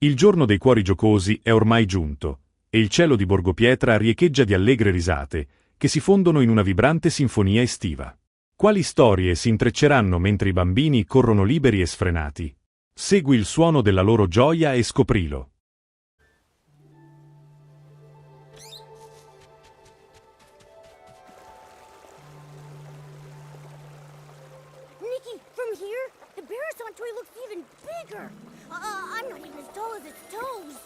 Il giorno dei cuori giocosi è ormai giunto, e il cielo di Borgopietra riecheggia di allegre risate, che si fondono in una vibrante sinfonia estiva. Quali storie si intrecceranno mentre i bambini corrono liberi e sfrenati? Segui il suono della loro gioia e scoprilo. Nikki, from here, the Barrison toy looks even bigger. I'm not even as tall as its toes.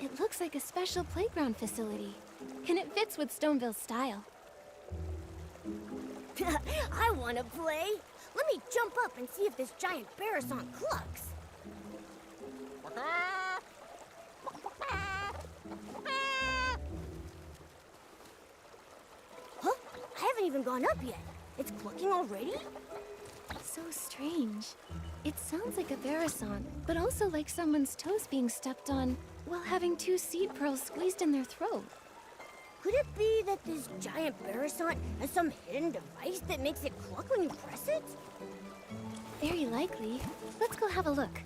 It looks like a special playground facility, and it fits with Stoneville's style. I want to play. Let me jump up and see if this giant Barrison clucks. Huh? I haven't even gone up yet. It's clucking already? So strange. It sounds like a Barrison, but also like someone's toes being stepped on while having 2 seed pearls squeezed in their throat. Could it be that this giant Barrison has some hidden device that makes it cluck when you press it? Very likely. Let's go have a look.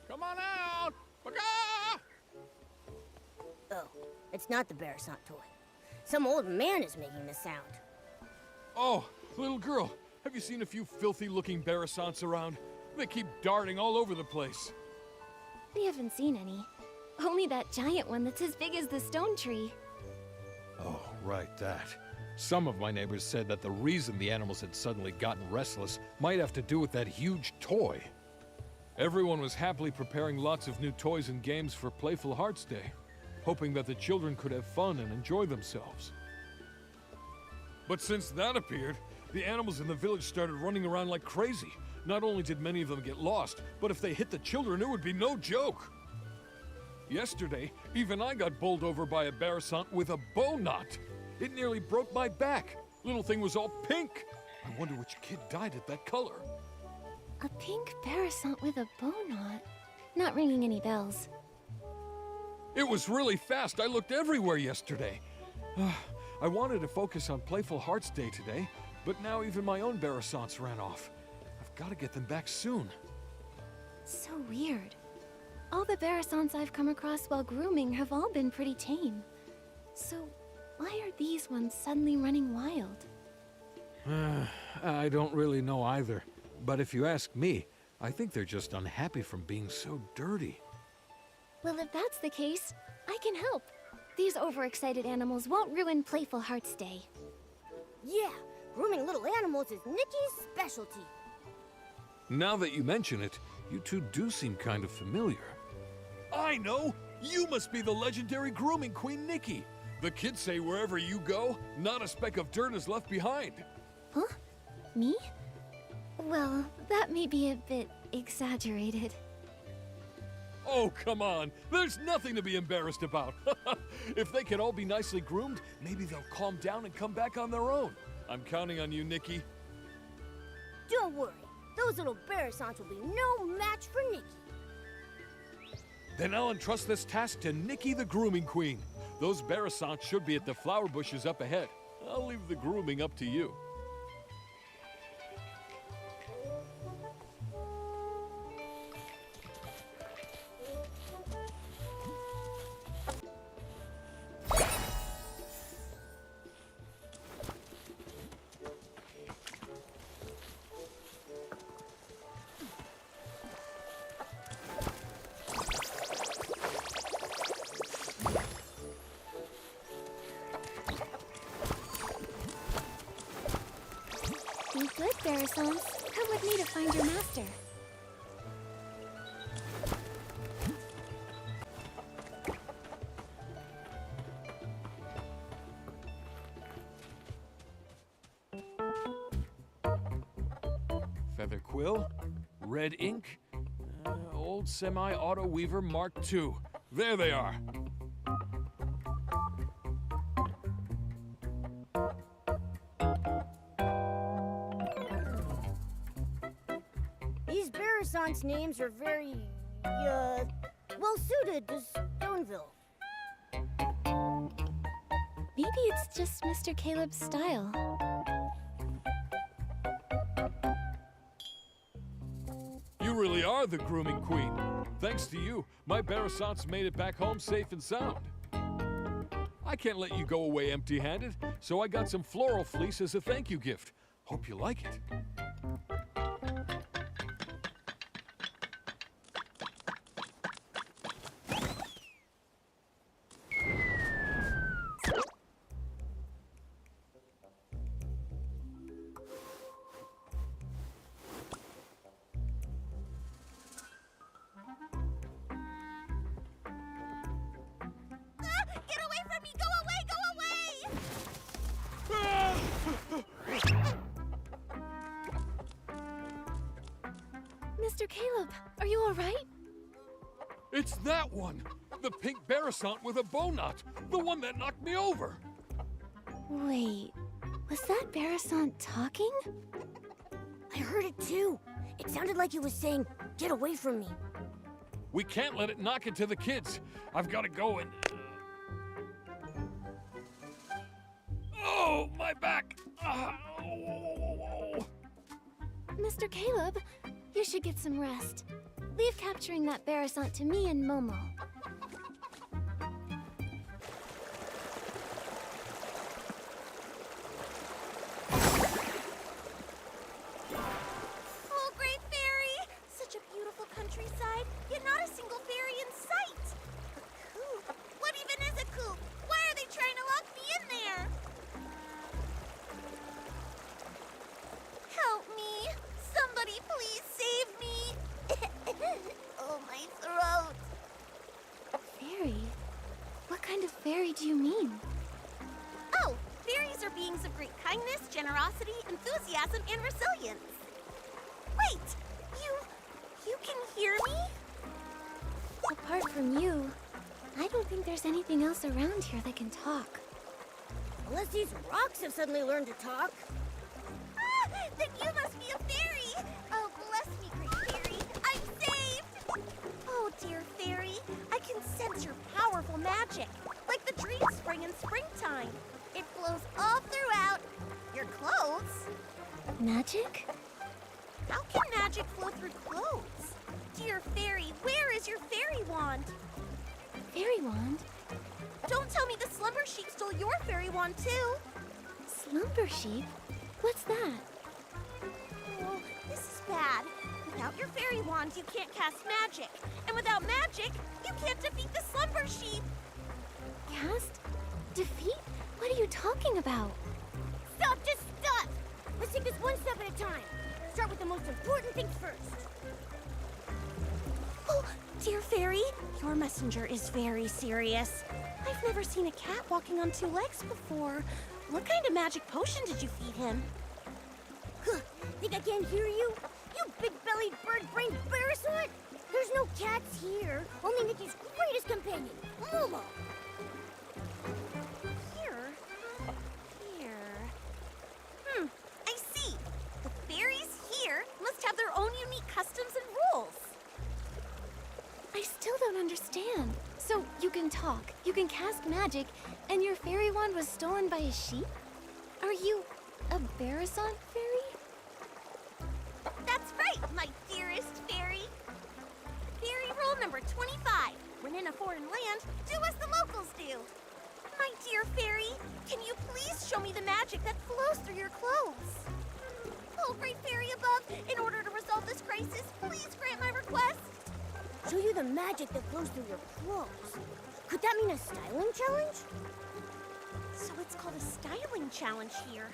Come on out! Oh, it's not the Barrison toy. Some old man is making the sound. Oh, little girl, have you seen a few filthy-looking Barrisons around? They keep darting all over the place. We haven't seen any. Only that giant one that's as big as the stone tree. Oh, right, that. Some of my neighbors said that the reason the animals had suddenly gotten restless might have to do with that huge toy. Everyone was happily preparing lots of new toys and games for Playful Hearts Day, hoping that the children could have fun and enjoy themselves. But since that appeared, the animals in the village started running around like crazy. Not only did many of them get lost, but if they hit the children, it would be no joke. Yesterday, even I got bowled over by a Barrison with a bow knot. It nearly broke my back. Little thing was all pink. I wonder which kid dyed it that color. A pink Barrison with a bow knot. Not ringing any bells. It was really fast. I looked everywhere yesterday. I wanted to focus on Playful Hearts Day today, but now even my own Barrisons ran off. I've got to get them back soon. So weird. All the Barrisons I've come across while grooming have all been pretty tame. So, why are these ones suddenly running wild? I don't really know either. But if you ask me, I think they're just unhappy from being so dirty. Well, if that's the case, I can help. These overexcited animals won't ruin Playful Hearts Day. Yeah, grooming little animals is Nikki's specialty. Now that you mention it, you two do seem kind of familiar. I know! You must be the legendary grooming queen Nikki. The kids say wherever you go, not a speck of dirt is left behind. Huh? Me? Well, that may be a bit exaggerated. Oh, come on. There's nothing to be embarrassed about. If they can all be nicely groomed, maybe they'll calm down and come back on their own. I'm counting on you, Nikki. Don't worry. Those little Barrisons will be no match for Nikki. Then I'll entrust this task to Nikki the Grooming Queen. Those Barrisons should be at the flower bushes up ahead. I'll leave the grooming up to you. Be good, Barrisons. Come with me to find your master. Feather quill, red ink, old semi-auto weaver Mark II. There they are. These Barrisons' names are very well suited to Stoneville. Maybe it's just Mr. Caleb's style. You really are the grooming queen. Thanks to you, my Barasants made it back home safe and sound. I can't let you go away empty-handed, so I got some floral fleece as a thank you gift. Hope you like it. Get away from me! Go away! Go away! Mr. Caleb, are you all right? It's that one! The pink Barasant with a bow knot! The one that knocked me over! Wait, was that Barasant talking? I heard it too. It sounded like it was saying, "Get away from me." We can't let it knock into the kids. I've got to go and... Oh, my back! Oh. Mr. Caleb, you should get some rest. Leave capturing that Barasant to me and Momo. Oh, great fairy! Such a beautiful countryside, yet not a single fairy in sight. A coop? What even is a coop? Why are they trying to lock me in there? Help me! Somebody please save me! Oh, my throat! Fairy? What kind of fairy do you mean? Oh, fairies are beings of great kindness, generosity, enthusiasm, and resilience. Wait, you can hear me? Apart from you, I don't think there's anything else around here that can talk. Unless these rocks have suddenly learned to talk. Ah, then you must be a fairy! Oh, bless me, great fairy. I'm saved! Oh, dear fairy, I can sense your powerful magic, like the dream spring in springtime. It flows all throughout your clothes. Magic? How can magic flow through clothes? Dear fairy, where is your fairy wand? Fairy wand? Don't tell me the slumber sheep stole your fairy wand too. Slumber sheep? What's that? Oh, this is bad. Without your fairy wand, you can't cast magic. And without magic, you can't defeat the slumber sheep. Cast? Defeat? What are you talking about? Stop, just stop! Let's take this one step at a time. Start with the most important things first. Oh, dear fairy, your messenger is very serious. I've never seen a cat walking on two legs before. What kind of magic potion did you feed him? Think I can't hear you? You big-bellied, bird-brained Barasant! There's no cats here. Only Nikki's greatest companion, Momo. Here? I see. The fairies here must have their own unique customs and rules. I still don't understand. So you can talk, you can cast magic, and your fairy wand was stolen by a sheep? Are you a Barasant fairy? That's right, my dearest fairy. Fairy rule number 25. When in a foreign land, do as the locals do. My dear fairy, can you please show me the magic that flows through your clothes? Oh, great fairy above, in order to resolve this crisis, please grant my request. Show you the magic that flows through your clothes. Could that mean a styling challenge? So it's called a styling challenge here.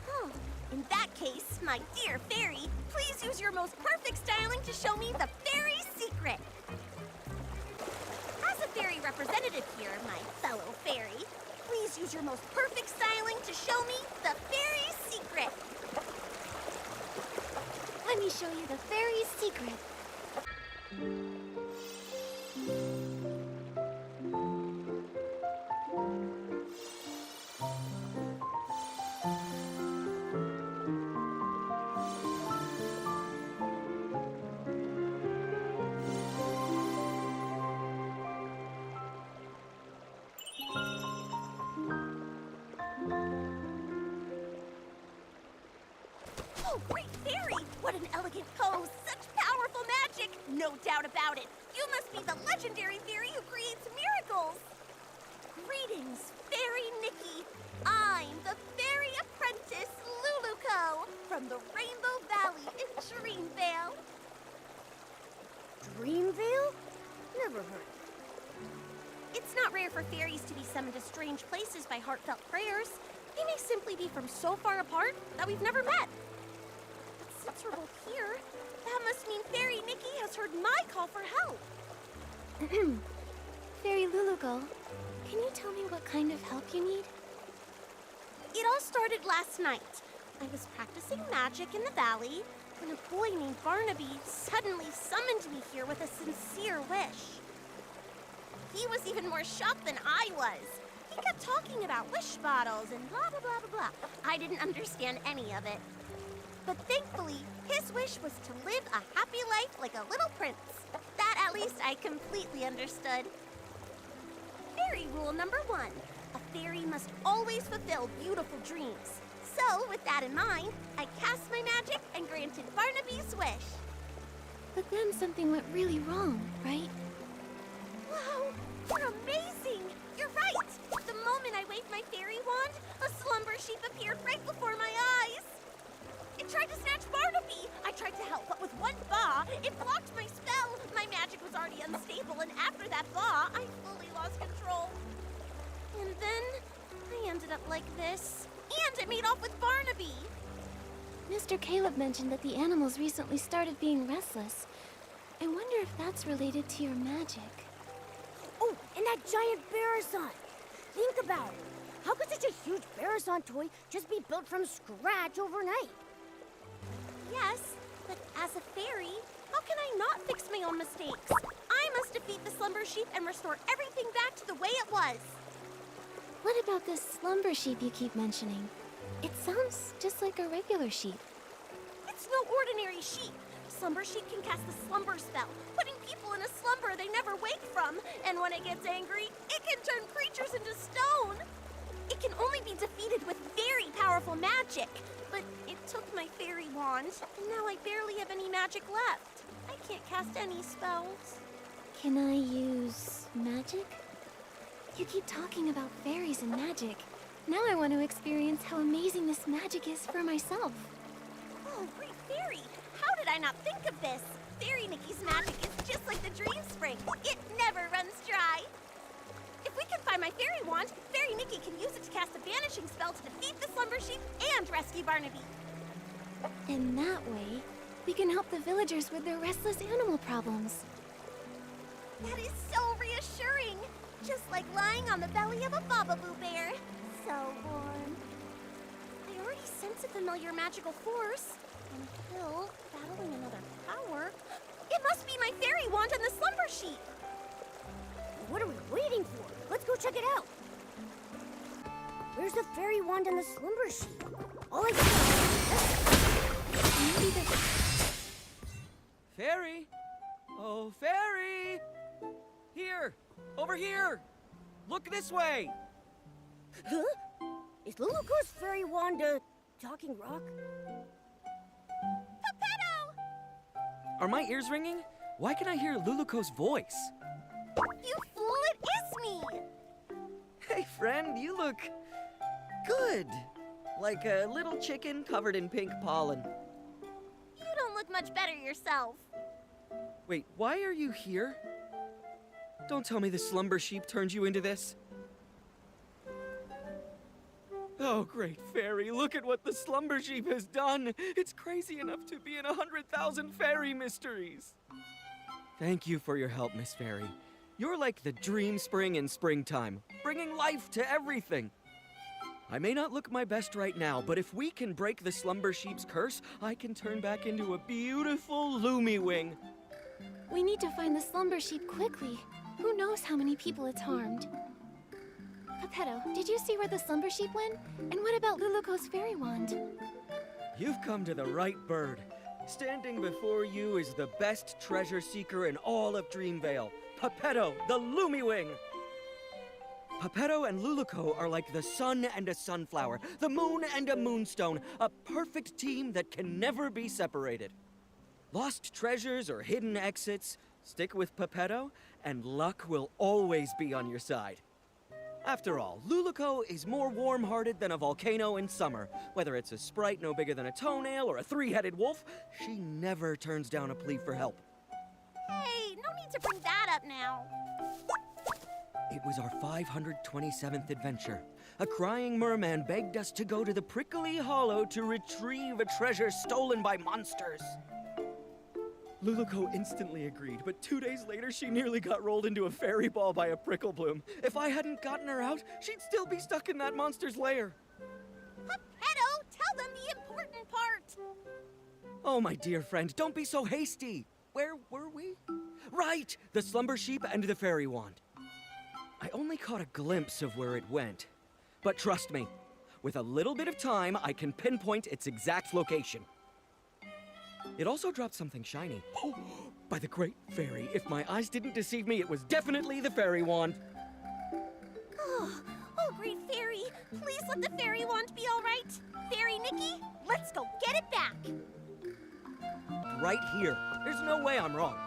Huh. In that case, my dear fairy, please use your most perfect styling to show me the fairy secret. As a fairy representative here, my fellow fairy, please use your most perfect styling to show me the fairy secret. Let me show you the fairy secret. No doubt about it. You must be the legendary fairy who creates miracles. Greetings, Fairy Nikki. I'm the fairy apprentice, Luluco, from the Rainbow Valley in Dreamvale. Dreamvale? Never heard. It's not rare for fairies to be summoned to strange places by heartfelt prayers. They may simply be from so far apart that we've never met. But since we're both here, that must mean Fairy Nikki has heard my call for help. Fairy Luluco, can you tell me what kind of help you need? It all started last night. I was practicing magic in the valley when a boy named Barnaby suddenly summoned me here with a sincere wish. He was even more shocked than I was. He kept talking about wish bottles and blah, blah, blah, blah, blah. I didn't understand any of it. But thankfully, his wish was to live a happy life like a little prince. That, at least, I completely understood. Fairy rule number 1. A fairy must always fulfill beautiful dreams. So, with that in mind, I cast my magic and granted Barnaby's wish. But then something went really wrong, right? Wow, you're amazing! You're right! The moment I waved my fairy wand, a slumber sheep appeared right before my eyes. It tried to snatch Barnaby! I tried to help, but with one paw, it blocked my spell. My magic was already unstable, and after that paw, I fully lost control. And then, I ended up like this. And I made off with Barnaby! Mr. Caleb mentioned that the animals recently started being restless. I wonder if that's related to your magic. Oh, and that giant Barrison! Think about it. How could such a huge Barrison toy just be built from scratch overnight? Yes, but as a fairy, how can I not fix my own mistakes? I must defeat the slumber sheep and restore everything back to the way it was. What about this slumber sheep you keep mentioning? It sounds just like a regular sheep. It's no ordinary sheep. Slumber sheep can cast the slumber spell, putting people in a slumber they never wake from. And when it gets angry, it can turn creatures into stone. It can only be defeated with very powerful magic. But it took my fairy wand, and now I barely have any magic left. I can't cast any spells. Can I use magic? You keep talking about fairies and magic. Now I want to experience how amazing this magic is for myself. Oh, great fairy! How did I not think of this? Fairy Nikki's magic is just like the dream spring. It never runs dry. If we can find my fairy wand, Fairy Nikki can use it to cast a banishing spell to defeat the slumber sheep and rescue Barnaby. And that way, we can help the villagers with their restless animal problems. That is so reassuring. Just like lying on the belly of a Bababoo bear. So warm. I already sense a familiar magical force. On a hill, battling another power. It must be my fairy wand and the slumber sheep. What are we waiting for? Let's go check it out. Where's the fairy wand and the slumber sheep? All I see. Maybe the... Fairy! Oh, fairy! Here! Over here! Look this way! Huh? Is Luluco's fairy wand a talking rock? Geppetto! Are my ears ringing? Why can I hear Luluco's voice? You fool, it is me! Hey, friend, you look... good. Like a little chicken covered in pink pollen. You don't look much better yourself. Wait, why are you here? Don't tell me the slumber sheep turned you into this. Oh, great fairy, look at what the slumber sheep has done. It's crazy enough to be in 100,000 fairy mysteries. Thank you for your help, Miss Fairy. You're like the dream spring in springtime, bringing life to everything. I may not look my best right now, but if we can break the slumber sheep's curse, I can turn back into a beautiful Lumiwing. We need to find the slumber sheep quickly. Who knows how many people it's harmed? Geppetto, did you see where the slumber sheep went? And what about Luluco's fairy wand? You've come to the right bird. Standing before you is the best treasure seeker in all of Dreamvale, Geppetto, the Lumiwing! Geppetto and Luluco are like the sun and a sunflower, the moon and a moonstone, a perfect team that can never be separated. Lost treasures or hidden exits, stick with Papergames, and luck will always be on your side. After all, Luluco is more warm-hearted than a volcano in summer. Whether it's a sprite no bigger than a toenail or a three-headed wolf, she never turns down a plea for help. Hey, no need to bring that up now. It was our 527th adventure. A crying merman begged us to go to the prickly hollow to retrieve a treasure stolen by monsters. Luluco instantly agreed, but 2 days later she nearly got rolled into a fairy ball by a prickle bloom. If I hadn't gotten her out, she'd still be stuck in that monster's lair. Papergames, tell them the important part. Oh, my dear friend, don't be so hasty. Where were we? Right, the slumber sheep and the fairy wand. I only caught a glimpse of where it went. But trust me, with a little bit of time, I can pinpoint its exact location. It also dropped something shiny. Oh, by the great fairy, if my eyes didn't deceive me, it was definitely the fairy wand. Oh, great fairy, please let the fairy wand be all right. Fairy Nikki, let's go get it back. Right here. There's no way I'm wrong.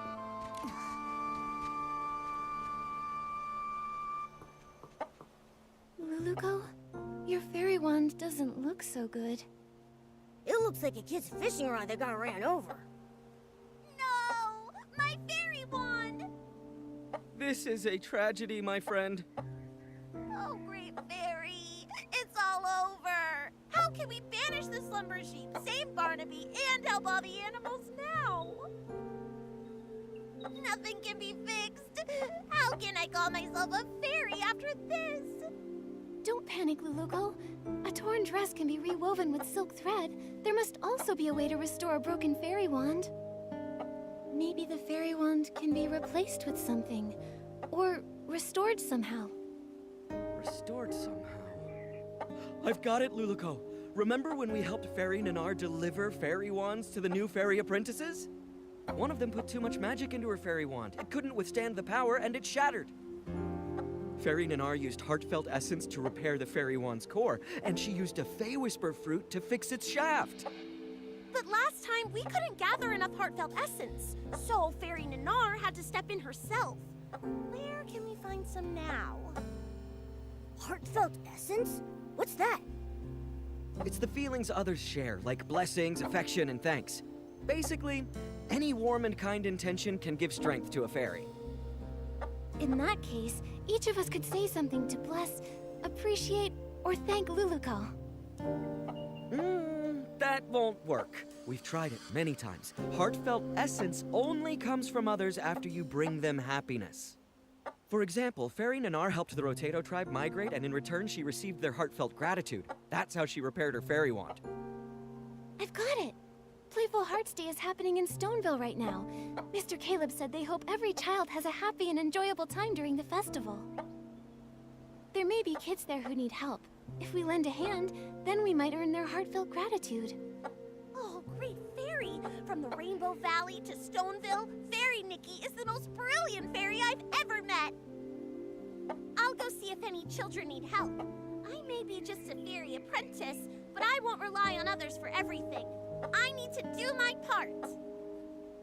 Luluco, your fairy wand doesn't look so good. It looks like a kid's fishing rod that got ran over. No, my fairy wand. This is a tragedy, my friend. Oh, great fairy, it's all over. How can we banish the slumber sheep, save Barnaby, and help all the animals now? Nothing can be fixed. How can I call myself a fairy after this? Don't panic, Luluco. A torn dress can be rewoven with silk thread. There must also be a way to restore a broken fairy wand. Maybe the fairy wand can be replaced with something. Or restored somehow. Restored somehow. I've got it, Luluco. Remember when we helped Fairy Nanar deliver fairy wands to the new fairy apprentices? One of them put too much magic into her fairy wand. It couldn't withstand the power, and it shattered. Fairy Nanar used heartfelt essence to repair the fairy wand's core, and she used a Fey Whisper fruit to fix its shaft. But last time, we couldn't gather enough heartfelt essence, so Fairy Nanar had to step in herself. Where can we find some now? Heartfelt essence? What's that? It's the feelings others share, like blessings, affection, and thanks. Basically, any warm and kind intention can give strength to a fairy. In that case, each of us could say something to bless, appreciate, or thank Luluco. That won't work. We've tried it many times. Heartfelt essence only comes from others after you bring them happiness. For example, Fairy Nanar helped the Rotato tribe migrate, and in return she received their heartfelt gratitude. That's how she repaired her fairy wand. I've got it! Playful Hearts Day is happening in Stoneville right now. Mr. Caleb said they hope every child has a happy and enjoyable time during the festival. There may be kids there who need help. If we lend a hand, then we might earn their heartfelt gratitude. Oh, great fairy! From the Rainbow Valley to Stoneville, Fairy Nikki is the most brilliant fairy I've ever met! I'll go see if any children need help. I may be just a fairy apprentice, but I won't rely on others for everything. I need to do my part.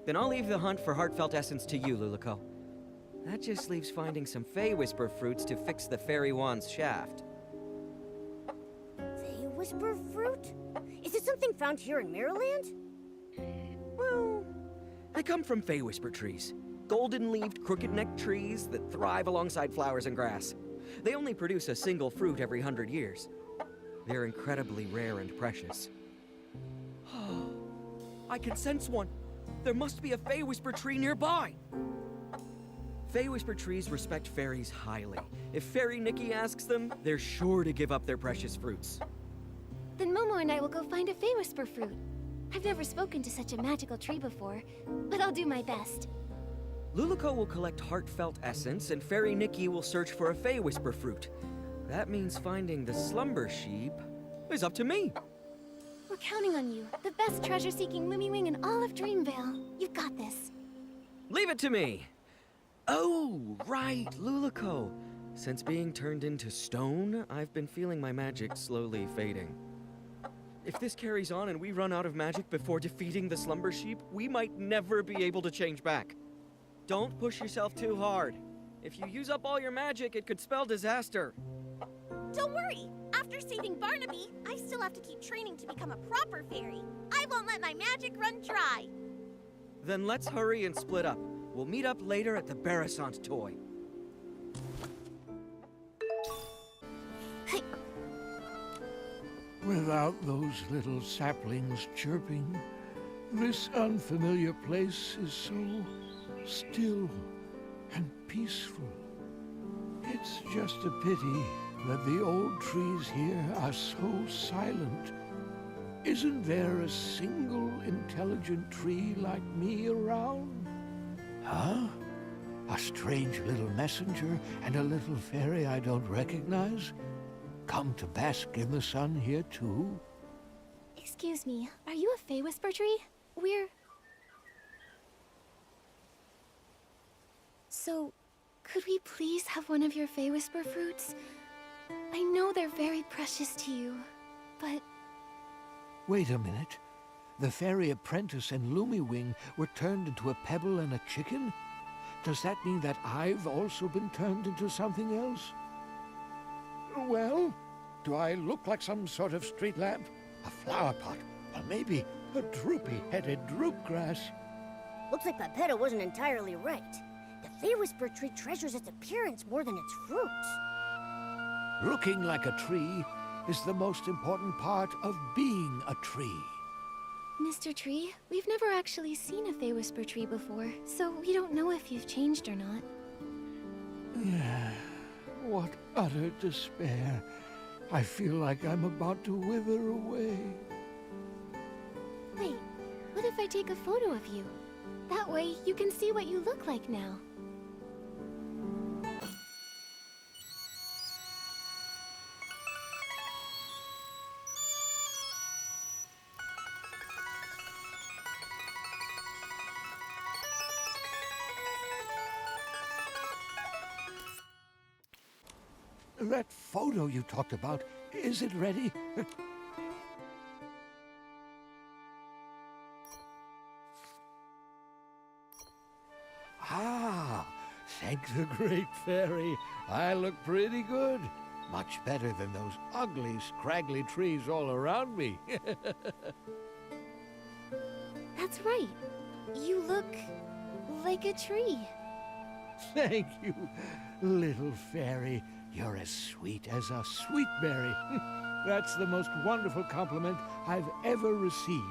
Then I'll leave the hunt for heartfelt essence to you, Luluco. That just leaves finding some Fey Whisper fruits to fix the fairy wand's shaft. Fey Whisper fruit? Is it something found here in Miraland? Well, they come from Fey Whisper trees. Golden-leaved, crooked-necked trees that thrive alongside flowers and grass. They only produce a single fruit every 100 years. They're incredibly rare and precious. I can sense one. There must be a Fey Whisper tree nearby. Fey Whisper trees respect fairies highly. If Fairy Nikki asks them, they're sure to give up their precious fruits. Then Momo and I will go find a Fey Whisper fruit. I've never spoken to such a magical tree before, but I'll do my best. Luluco will collect heartfelt essence, and Fairy Nikki will search for a Fey Whisper fruit. That means finding the slumber sheep is up to me. We're counting on you, the best treasure-seeking Lumiwing in all of Dreamvale. You've got this. Leave it to me! Oh, right, Luluco. Since being turned into stone, I've been feeling my magic slowly fading. If this carries on and we run out of magic before defeating the slumber sheep, we might never be able to change back. Don't push yourself too hard. If you use up all your magic, it could spell disaster. Don't worry. After saving Barnaby, I still have to keep training to become a proper fairy. I won't let my magic run dry. Then let's hurry and split up. We'll meet up later at the Barrisant toy. Without those little saplings chirping, this unfamiliar place is so still and peaceful. It's just a pity that the old trees here are so silent. Isn't there a single intelligent tree like me around? Huh? A strange little messenger and a little fairy I don't recognize? Come to bask in the sun here too? Excuse me, are you a Fey Whisper tree? So, could we please have one of your Fey Whisper fruits? I know they're very precious to you, but... Wait a minute. The fairy apprentice and Lumiwing were turned into a pebble and a chicken? Does that mean that I've also been turned into something else? Well, do I look like some sort of street lamp? A flower pot? Or maybe a droopy-headed droopgrass? Looks like Papergames wasn't entirely right. The Fey Whisper tree treasures its appearance more than its fruits. Looking like a tree is the most important part of being a tree. Mr. Tree, we've never actually seen a Fey Whisper tree before, so we don't know if you've changed or not. What utter despair. I feel like I'm about to wither away. Wait, what if I take a photo of you? That way, you can see what you look like now. That photo you talked about, is it ready? Ah, thank the Great Fairy. I look pretty good. Much better than those ugly, scraggly trees all around me. That's right. You look like a tree. Thank you, little fairy. You're as sweet as a sweet berry. That's the most wonderful compliment I've ever received.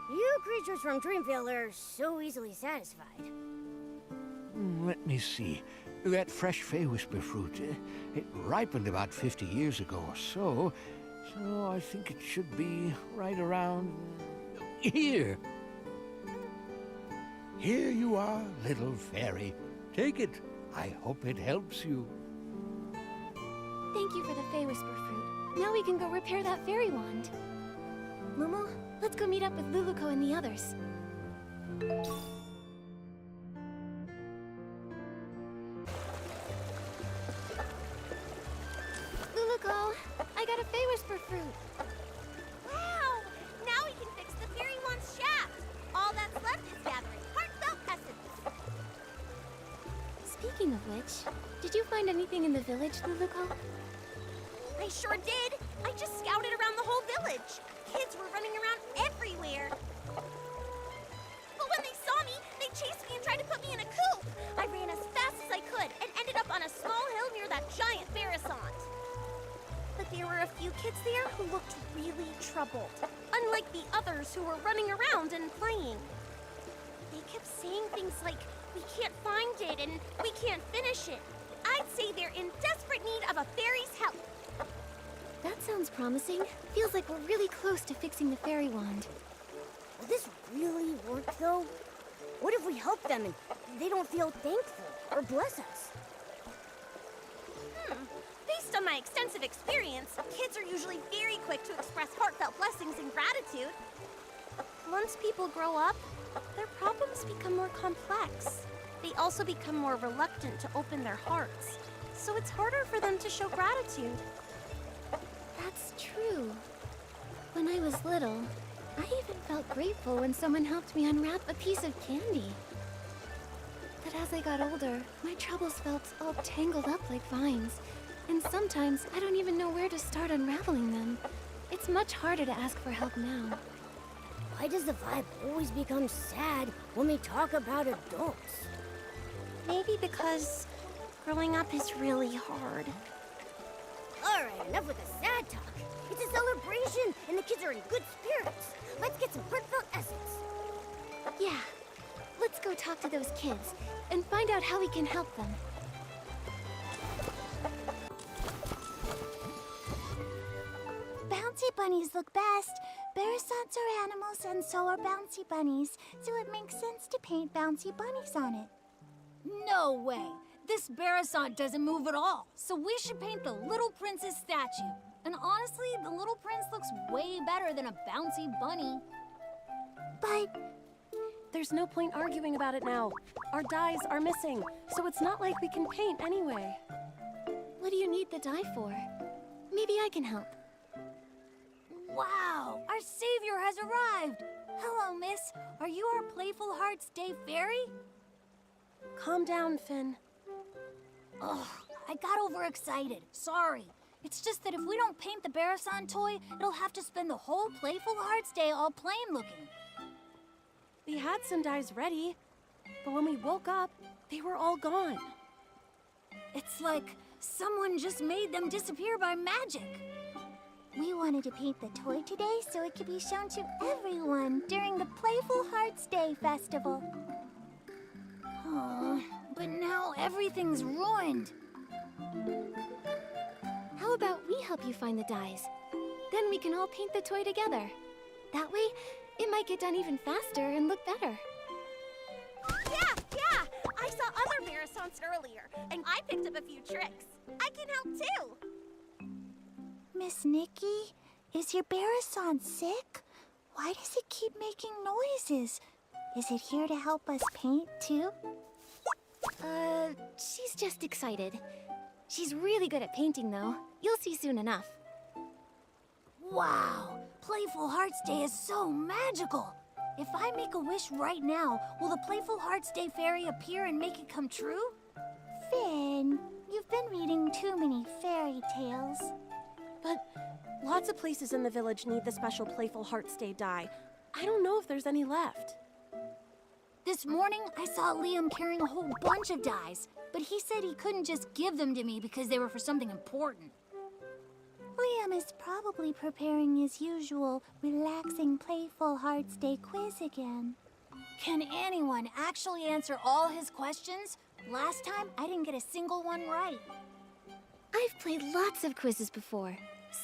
You creatures from Dreamville are so easily satisfied. Let me see. That fresh Fey Whisper fruit, it ripened about 50 years ago or so. So I think it should be right around here. Here you are, little fairy. Take it. I hope it helps you. Thank you for the Fey Whisper fruit. Now we can go repair that fairy wand. Momo, let's go meet up with Luluko and the others. Luluko, I got a Fey Whisper fruit. Wow! Now we can fix the fairy wand's shaft. All that's left is gathering heartfelt essence. Speaking of which, did you find anything in the village, Luluko? I sure did. I just scouted around the whole village. Kids were running around everywhere. But when they saw me, they chased me and tried to put me in a coop. I ran as fast as I could and ended up on a small hill near that giant Barrisant. But there were a few kids there who looked really troubled, unlike the others who were running around and playing. They kept saying things like, "We can't find it," and "We can't finish it." I'd say they're in desperate need of a fairy's help. That sounds promising. Feels like we're really close to fixing the fairy wand. Will this really work, though? What if we help them and they don't feel thankful or bless us? Based on my extensive experience, kids are usually very quick to express heartfelt blessings and gratitude. Once people grow up, their problems become more complex. They also become more reluctant to open their hearts, so it's harder for them to show gratitude. That's true. When I was little, I even felt grateful when someone helped me unwrap a piece of candy. But as I got older, my troubles felt all tangled up like vines. And sometimes I don't even know where to start unraveling them. It's much harder to ask for help now. Why does the vibe always become sad when we talk about adults? Maybe because growing up is really hard. All right, enough with the sad talk. It's a celebration, and the kids are in good spirits. Let's get some heartfelt essence. Yeah, let's go talk to those kids and find out how we can help them. Bouncy bunnies look best. Bearsons are animals and so are bouncy bunnies, so it makes sense to paint bouncy bunnies on it. No way. This Bearasant doesn't move at all, so we should paint the Little Prince's statue. And honestly, the Little Prince looks way better than a bouncy bunny. But There's no point arguing about it now. Our dyes are missing, so it's not like we can paint anyway. What do you need the dye for? Maybe I can help. Wow, our savior has arrived. Hello, miss. Are you our Playful Hearts Day fairy? Calm down, Finn. Ugh, I got overexcited. Sorry. It's just that if we don't paint the Bearasant toy, it'll have to spend the whole Playful Hearts Day all plain looking. We had some dyes ready, but when we woke up, they were all gone. It's like someone just made them disappear by magic. we wanted to paint the toy today so it could be shown to everyone during the Playful Hearts Day festival. Oh, but now everything's ruined. How about we help you find the dyes? Then we can all paint the toy together. That way, it might get done even faster and look better. Yeah! I saw other Bearasants earlier, and I picked up a few tricks. I can help too. Miss Nikki, is your Bearasant sick? Why does it keep making noises? Is it here to help us paint too? She's just excited. She's really good at painting, though. You'll see soon enough. Wow, Playful Hearts Day is so magical. If I make a wish right now, will the Playful Hearts Day fairy appear and make it come true? Finn, you've been reading too many fairy tales. But lots of places in the village need the special Playful Hearts Day dye. I don't know if there's any left. This morning, I saw Liam carrying a whole bunch of dyes, but he said he couldn't just give them to me because they were for something important. Liam is probably preparing his usual relaxing Playful Hearts Day quiz again. Can anyone actually answer all his questions? Last time, I didn't get a single one right. I've played lots of quizzes before,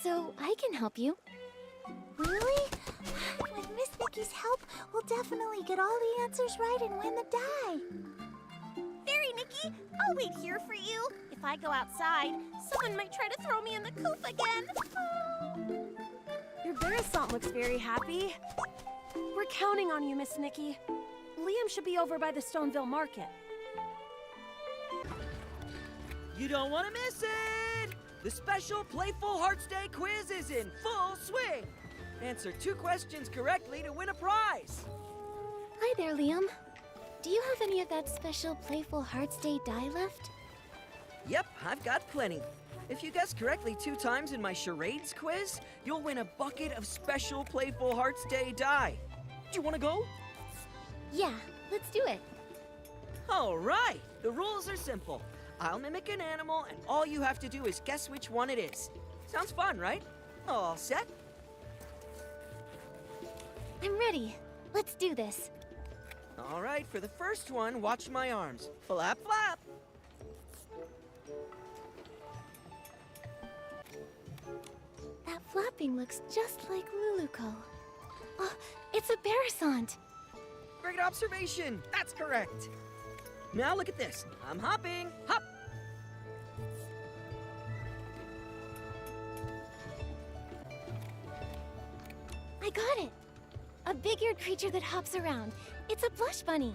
so I can help you. Really? With Miss Nikki's help, we'll definitely get all the answers right and win the dye. Fairy Nikki, I'll wait here for you. If I go outside, someone might try to throw me in the coop again. Your Bearasant looks very happy. We're counting on you, Miss Nikki. Liam should be over by the Stoneville Market. You don't want to miss it! The special Playful Hearts Day quiz is in full swing! Answer 2 questions correctly to win a prize! Hi there, Liam. Do you have any of that special Playful Hearts Day dye left? Yep, I've got plenty. If you guess correctly 2 times in my charades quiz, you'll win a bucket of special Playful Hearts Day dye. Do you want to go? Yeah, let's do it. All right, the rules are simple. I'll mimic an animal, and all you have to do is guess which one it is. Sounds fun, right? All set? I'm ready. Let's do this. All right, for the first one, watch my arms. Flap, flap. That flapping looks just like Luluco. Oh, it's a Bearasant. Great observation. That's correct. Now look at this. I'm hopping. Hop. I got it. A big-eared creature that hops around. It's a blush bunny.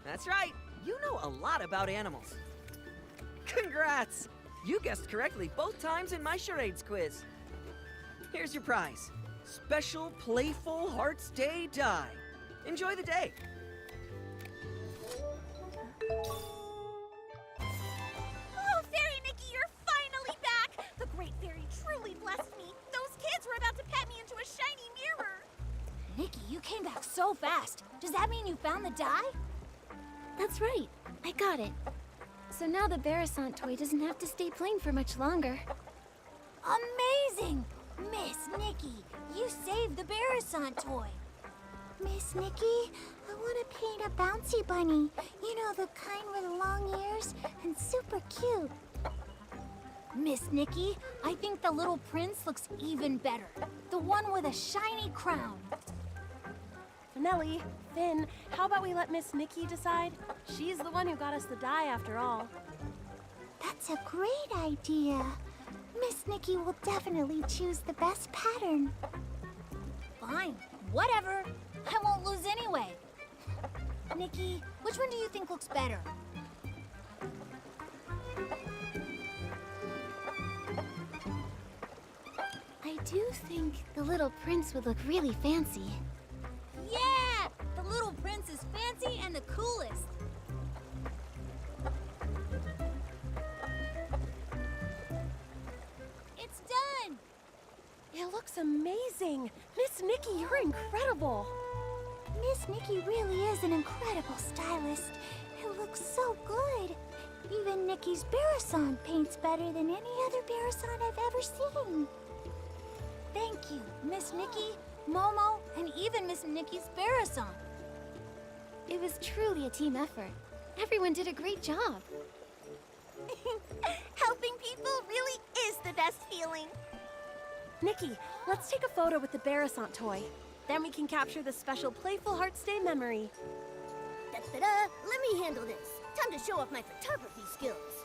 That's right. You know a lot about animals. Congrats! You guessed correctly both times in my charades quiz. Here's your prize. Special Playful Hearts Day die. Enjoy the day. Oh, Fairy Nikki, you're finally back! The Great Fairy truly blessed me. Those kids were about to pet me into a shiny mirror. Nikki, you came back so fast. Does that mean you found the die? That's right. I got it. So now the Barasant toy doesn't have to stay plain for much longer. Amazing! Miss Nikki, you saved the Barasant toy. Miss Nikki, I want to paint a bouncy bunny. You know, the kind with long ears and super cute. Miss Nikki, I think the little prince looks even better. The one with a shiny crown. Finelli, Finn, how about we let Miss Nikki decide? She's the one who got us the die after all. That's a great idea. Miss Nikki will definitely choose the best pattern. Fine, whatever. I won't lose anyway. Nikki, which one do you think looks better? I do think the little prince would look really fancy. Yeah! The little prince is fancy and the coolest. It's done! It looks amazing. Miss Nikki, you're incredible. Miss Nikki really is an incredible stylist. It looks so good. Even Nikki's Barasant paints better than any other Barasant I've ever seen. Thank you, Miss Nikki, Momo, and even Miss Nikki's Barasant. It was truly a team effort. Everyone did a great job. Helping people really is the best feeling. Nikki, let's take a photo with the Barasant toy. Then we can capture the special Playful Hearts Day memory. Da-da-da! Let me handle this. Time to show off my photography skills.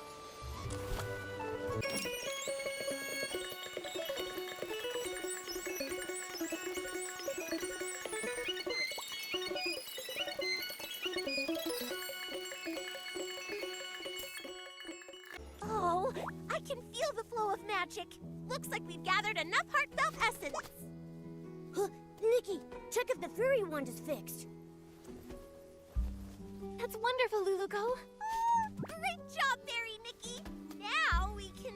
Oh, I can feel the flow of magic. Looks like we've gathered enough heartfelt essence. Huh, Nikki, check if the fairy wand is fixed. That's wonderful, Luluko. Great job, Fairy Nikki. Now we can...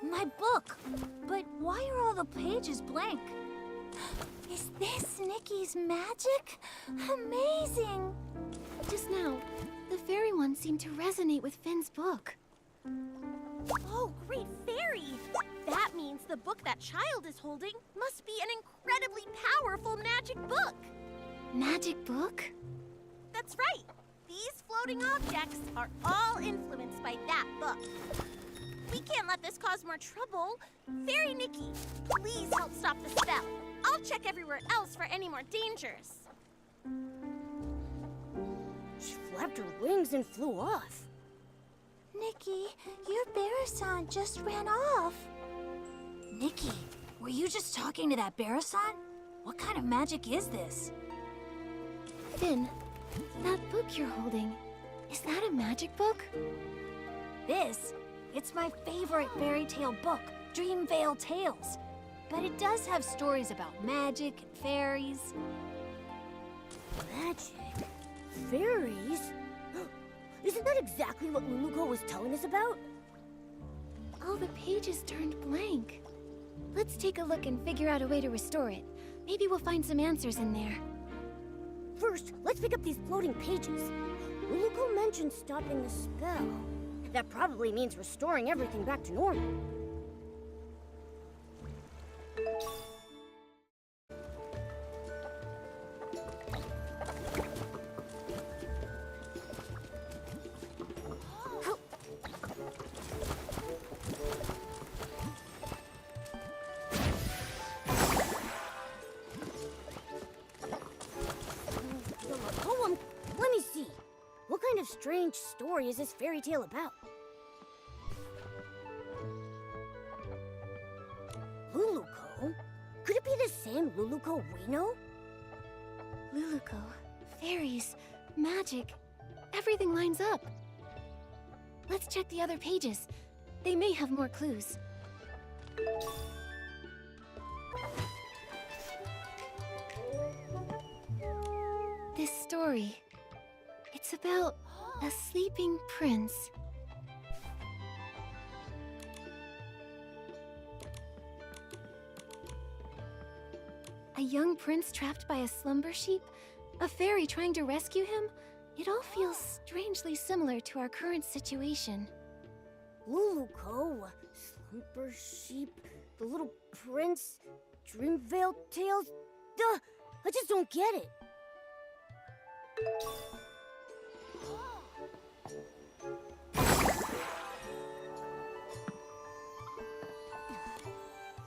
My book! But why are all the pages blank? Is this Nikki's magic? Amazing! Just now, the fairy one seemed to resonate with Finn's book. Oh, Great Fairy! That means the book that child is holding must be an incredibly powerful magic book. Magic book? That's right. These floating objects are all influenced by that book. We can't let this cause more trouble. Fairy Nikki, please help stop the spell. I'll check everywhere else for any more dangers. She flapped her wings and flew off. Nikki, your Barasant just ran off. Nikki, were you just talking to that Barasant? What kind of magic is this? Finn, that book you're holding, is that a magic book? This? It's my favorite fairy tale book, Dreamvale Tales. But it does have stories about magic and fairies. Magic? Fairies? Isn't that exactly what Luluko was telling us about? All the pages turned blank. Let's take a look and figure out a way to restore it. Maybe we'll find some answers in there. First, let's pick up these floating pages. Luluko mentioned stopping the spell. That probably means restoring everything back to normal. strange story is this fairy tale about? Luluco? Could it be the same Luluco we know? Luluco, fairies, magic, everything lines up. Let's check the other pages. They may have more clues. This story, it's about a sleeping prince. A young prince trapped by a slumber sheep? A fairy trying to rescue him? It all feels strangely similar to our current situation. Luluco, slumber sheep, the little prince, Dreamvale tales. Duh! I just don't get it.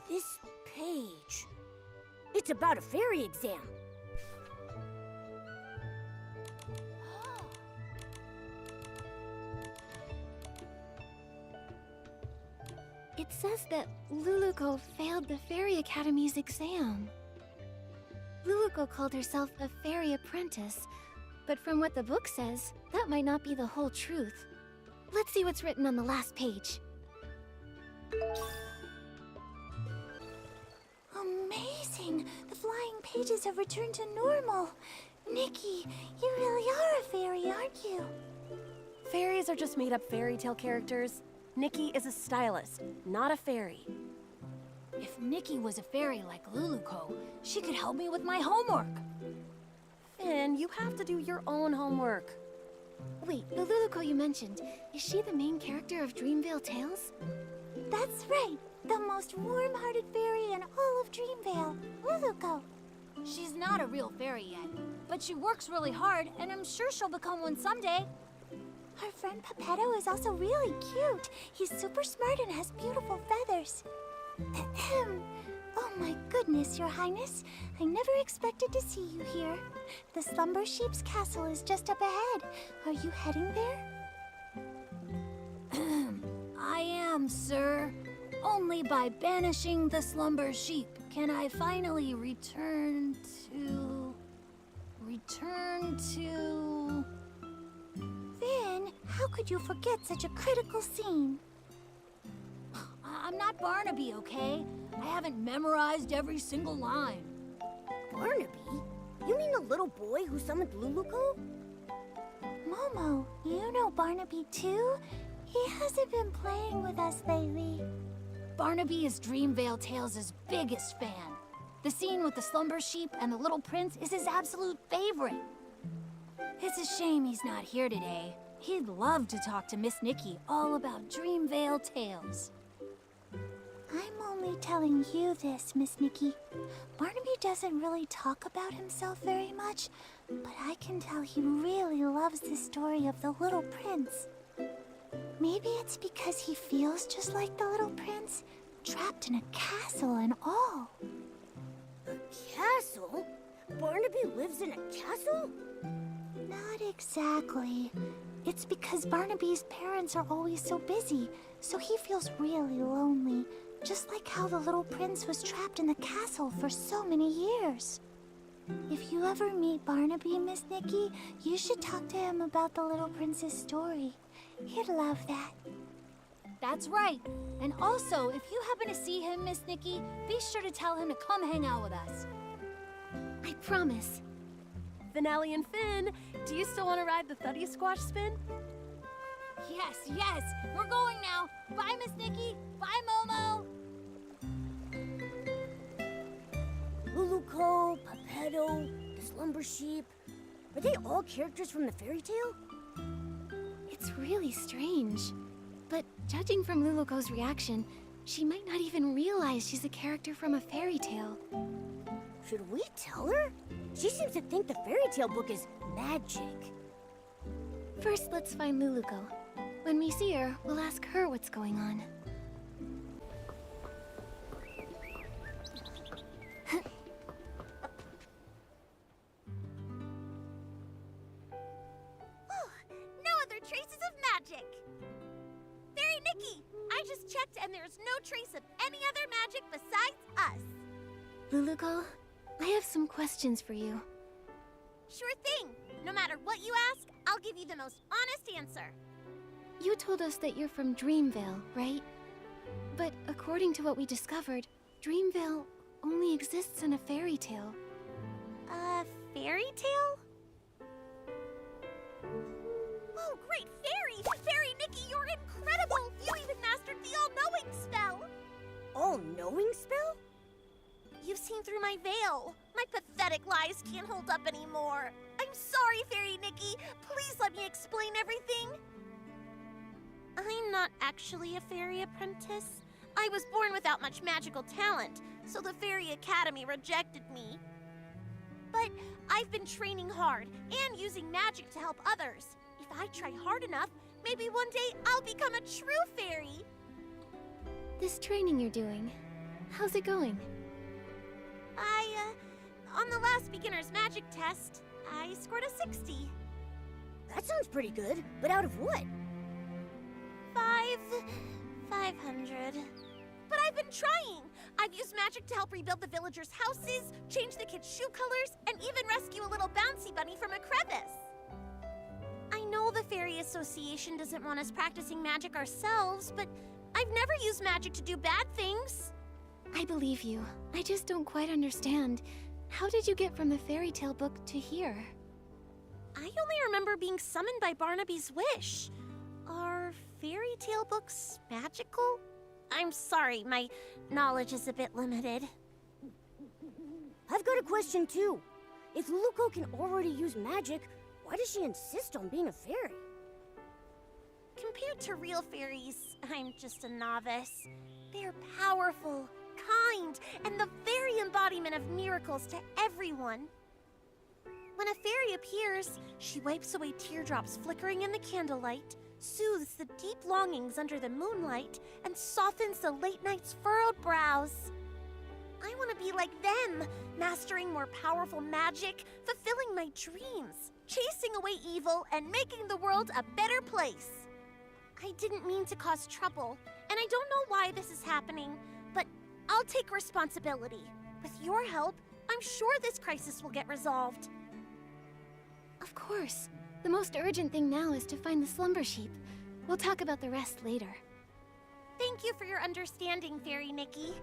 This page. It's about a fairy exam. It says that Luluco failed the Fairy Academy's exam. Luluco called herself a fairy apprentice, but from what the book says, that might not be the whole truth. Let's see what's written on the last page. Amazing! The flying pages have returned to normal. Nikki, you really are a fairy, aren't you? Fairies are just made-up fairy tale characters. Nikki is a stylist, not a fairy. If Nikki was a fairy like Luluco, she could help me with my homework. Finn, you have to do your own homework. Wait, the Luluco you mentioned, is she the main character of Dreamvale Tales? That's right. The most warm-hearted fairy in all of Dreamvale, Luluco. She's not a real fairy yet, but she works really hard, and I'm sure she'll become one someday. Our friend Papergames is also really cute. He's super smart and has beautiful feathers. Ahem. Oh my goodness, Your Highness. I never expected to see you here. The Slumber Sheep's castle is just up ahead. Are you heading there? I am, sir. Only by banishing the slumber sheep can I finally return to... Finn, how could you forget such a critical scene? I'm not Barnaby, okay? I haven't memorized every single line. Barnaby? You mean the little boy who summoned Luluco? Momo, you know Barnaby too? He hasn't been playing with us lately. Barnaby is Dreamvale Tales' biggest fan. The scene with the slumber sheep and the little prince is his absolute favorite. It's a shame he's not here today. He'd love to talk to Miss Nikki all about Dreamvale Tales. I'm only telling you this, Miss Nikki. Barnaby doesn't really talk about himself very much, but I can tell he really loves the story of the little prince. Maybe it's because he feels just like the little prince, trapped in a castle and all. A castle? Barnaby lives in a castle? Not exactly. It's because Barnaby's parents are always so busy, so he feels really lonely, just like how the little prince was trapped in the castle for so many years. If you ever meet Barnaby, Miss Nikki, you should talk to him about the little prince's story. He'd love that. That's right. And also, if you happen to see him, Miss Nikki, be sure to tell him to come hang out with us. I promise. Finale and Finn, do you still want to ride the Thuddy Squash spin? Yes, yes. We're going now. Bye, Miss Nikki. Bye, Momo. Luluco, Papergames, the slumber sheep. Are they all characters from the fairy tale? It's really strange. But judging from Luluco's reaction, she might not even realize she's a character from a fairy tale. Should we tell her? She seems to think the fairy tale book is magic. First, let's find Luluco. When we see her, we'll ask her what's going on. No there's no trace of any other magic besides us. Luluko, I have some questions for you. Sure thing. No matter what you ask, I'll give you the most honest answer. You told us that you're from Dreamvale, right? But according to what we discovered, Dreamvale only exists in a fairy tale. A fairy tale? Oh, great fairy! Fairy Nikki, you're incredible! You even mastered the all-knowing spell! All-knowing spell? You've seen through my veil. My pathetic lies can't hold up anymore. I'm sorry, Fairy Nikki. Please let me explain everything. I'm not actually a fairy apprentice. I was born without much magical talent, so the Fairy Academy rejected me. But I've been training hard and using magic to help others. If I try hard enough, maybe one day I'll become a true fairy. This training you're doing, how's it going? On the last beginner's magic test, I scored a 60. That sounds pretty good, but out of what? 500. But I've been trying. I've used magic to help rebuild the villagers' houses, change the kids' shoe colors, and even rescue a little bouncy bunny from a crevice. I know the Fairy Association doesn't want us practicing magic ourselves, but I've never used magic to do bad things. I believe you. I just don't quite understand. How did you get from the fairy tale book to here? I only remember being summoned by Barnaby's wish. Are fairy tale books magical? I'm sorry, my knowledge is a bit limited. I've got a question too. If Luluko can already use magic, why does she insist on being a fairy? Compared to real fairies, I'm just a novice. They're powerful, kind, and the very embodiment of miracles to everyone. When a fairy appears, she wipes away teardrops flickering in the candlelight, soothes the deep longings under the moonlight, and softens the late night's furrowed brows. I want to be like them, mastering more powerful magic, fulfilling my dreams, chasing away evil, and making the world a better place. I didn't mean to cause trouble, and I don't know why this is happening, but I'll take responsibility. With your help, I'm sure this crisis will get resolved. Of course. The most urgent thing now is to find the slumber sheep. We'll talk about the rest later. Thank you for your understanding, Fairy Nikki.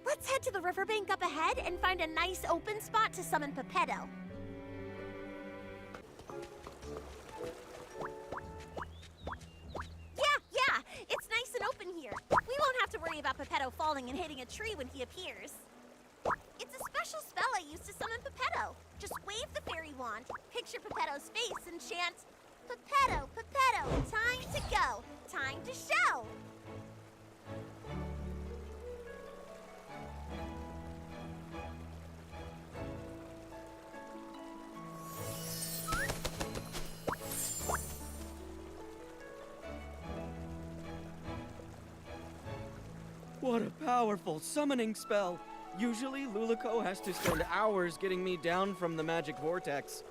Let's head to the riverbank up ahead and find a nice open spot to summon Pepetto. Yeah, it's nice and open here. We won't have to worry about Pepetto falling and hitting a tree when he appears. It's a special spell I use to summon Pepetto. Just wave the fairy wand, picture Pepetto's face, and chant, Pepetto, Pepetto, time to go, time to show. What a powerful summoning spell! Usually, Luluko has to spend hours getting me down from the magic vortex.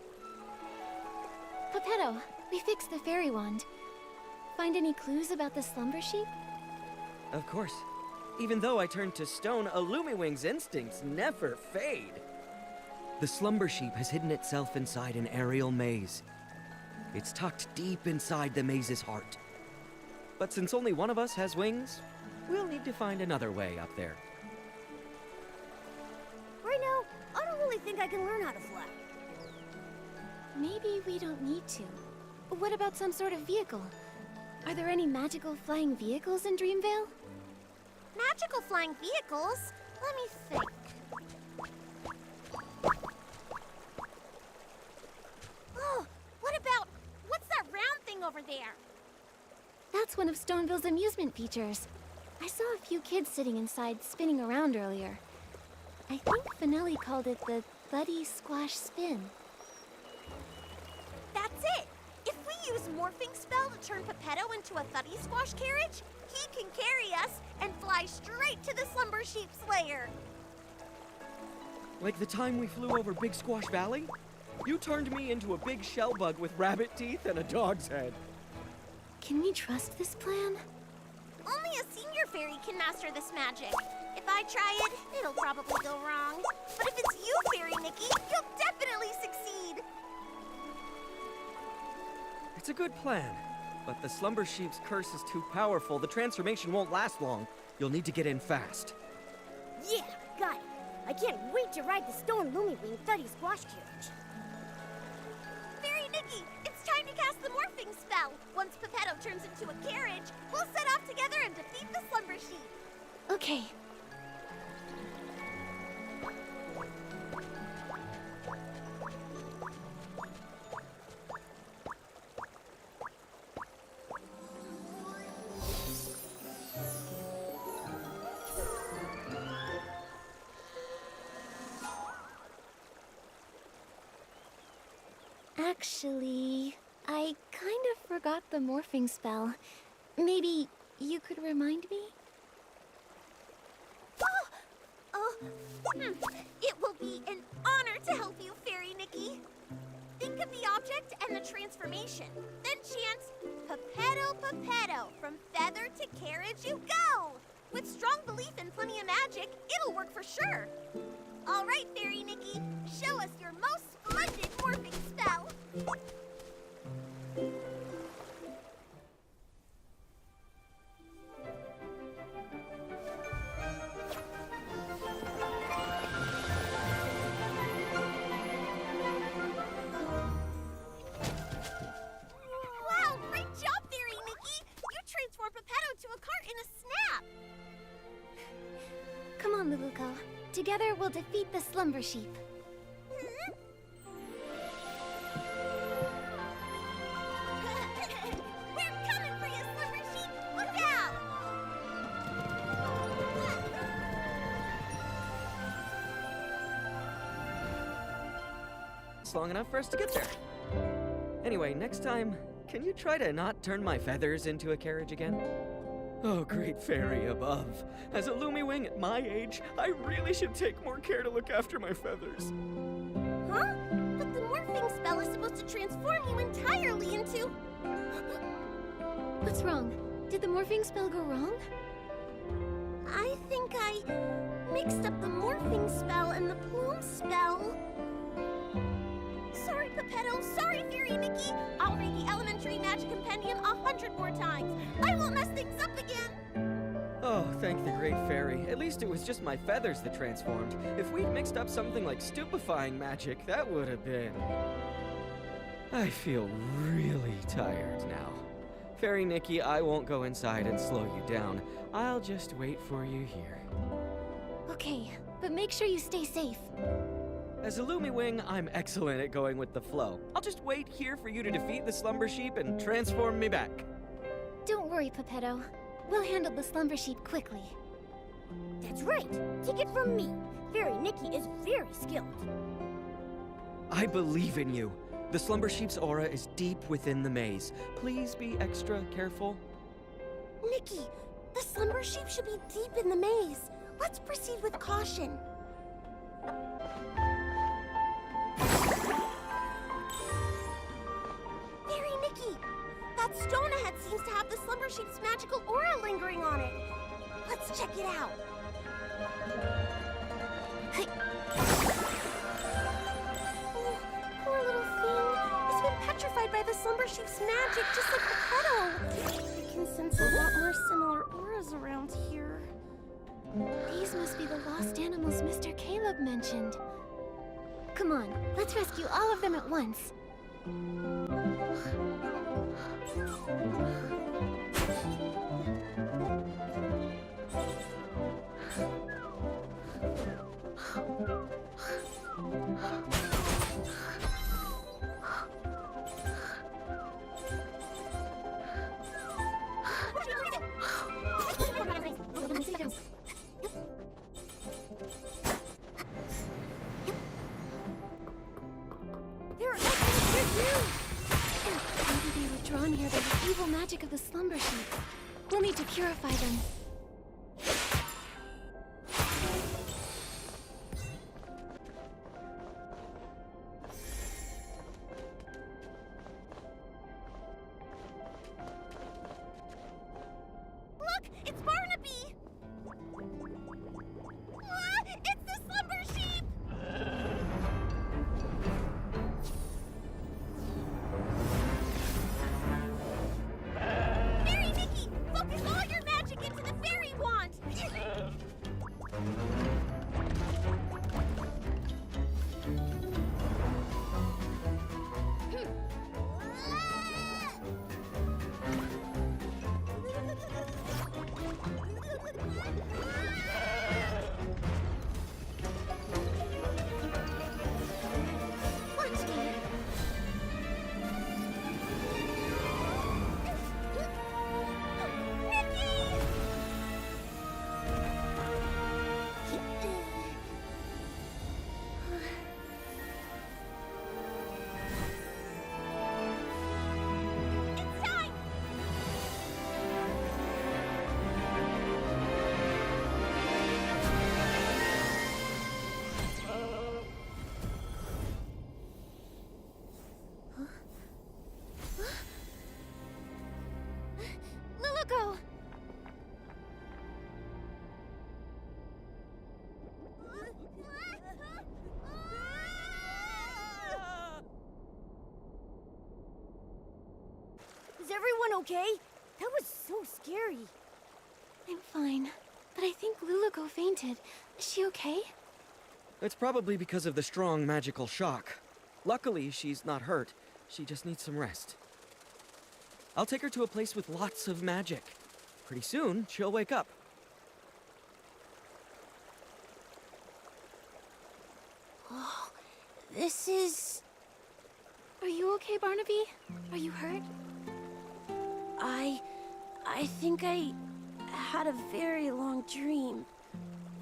Pepetto, we fixed the fairy wand. Find any clues about the slumber sheep? Of course. Even though I turned to stone, Illumiwing's instincts never fade. The slumber sheep has hidden itself inside an aerial maze. It's tucked deep inside the maze's heart. But since only one of us has wings, we'll need to find another way up there. Right now, I don't really think I can learn how to fly. Maybe we don't need to. What about some sort of vehicle? Are there any magical flying vehicles in Dreamvale? Magical flying vehicles? Let me think. Oh, what's that round thing over there? That's one of Stoneville's amusement features. I saw a few kids sitting inside spinning around earlier. I think Finelli called it the Thuddy Squash Spin. That's it! If we use Morphing Spell to turn Pepetto into a Thuddy Squash carriage, he can carry us and fly straight to the Slumber Sheep's lair. Like the time we flew over Big Squash Valley? You turned me into a big shell bug with rabbit teeth and a dog's head. Can we trust this plan? Only Only a senior fairy can master this magic. If I try it, it'll probably go wrong. But if it's you, Fairy Nikki, you'll definitely succeed. It's a good plan. But the Slumber Sheep's curse is too powerful. The transformation won't last long. You'll need to get in fast. Yeah, got it. I can't wait to ride the stone Lumewing Thuddy Squash carriage. Fairy Nikki, it's time to cast the morphing spell. Once Papergames turns into a carriage, we'll set off together and defeat the Slumber Sheep. Okay. Actually, I kind of forgot the morphing spell. Maybe you could remind me? It will be an honor to help you, Fairy Nikki. Think of the object and the transformation. Then chant, Papergames, from feather to carriage you go! With strong belief and plenty of magic, it'll work for sure. All right, Fairy Nikki, show us your most splendid morphing spell. Wow, great job, Fairy Nikki! You transformed Papergames to a cart in a snap! Come on, Luluko. Together we'll defeat the Slumber Sheep. We're coming for you, Slumber Sheep! Look out! It's long enough for us to get there. Anyway, next time, can you try to not turn my feathers into a carriage again? Oh, great fairy above. As a Lumewing at my age, I really should take more care to look after my feathers. Huh? But the morphing spell is supposed to transform you entirely into... What's wrong? Did the morphing spell go wrong? I think I mixed up the morphing spell and the plume spell. Sorry, Papergames. Sorry, Fairy Nikki. I'll read the Elementary Magic Compendium 100 more times. I won't mess things up again. Oh, thank the great fairy. At least it was just my feathers that transformed. If we'd mixed up something like stupefying magic, that would have been... I feel really tired now. Fairy Nikki, I won't go inside and slow you down. I'll just wait for you here. Okay, but make sure you stay safe. As a Lumewing, I'm excellent at going with the flow. I'll just wait here for you to defeat the Slumber Sheep and transform me back. Don't worry, Papergames. We'll handle the Slumber Sheep quickly. That's right. Take it from me. Fairy Nikki is very skilled. I believe in you. The Slumber Sheep's aura is deep within the maze. Please be extra careful. Nikki, the Slumber Sheep should be deep in the maze. Let's proceed with caution. Fairy Nikki, that stone ahead seems to have the Slumber Sheep's magical aura lingering on it. Let's check it out. Oh, poor little thing. It's been petrified by the Slumber Sheep's magic, just like Papergames. I can sense a lot more similar auras around here. These must be the lost animals Mr. Caleb mentioned. Come on, let's rescue all of them at once. Maybe they were drawn here by the evil magic of the Slumber Sheep. We'll need to purify them. Look, it's okay? That was so scary. I'm fine, but I think Luluco fainted. Is she okay? It's probably because of the strong magical shock. Luckily, she's not hurt. She just needs some rest. I'll take her to a place with lots of magic. Pretty soon, she'll wake up. Oh, this is... Are you okay, Barnaby? Are you hurt? I think I had a very long dream.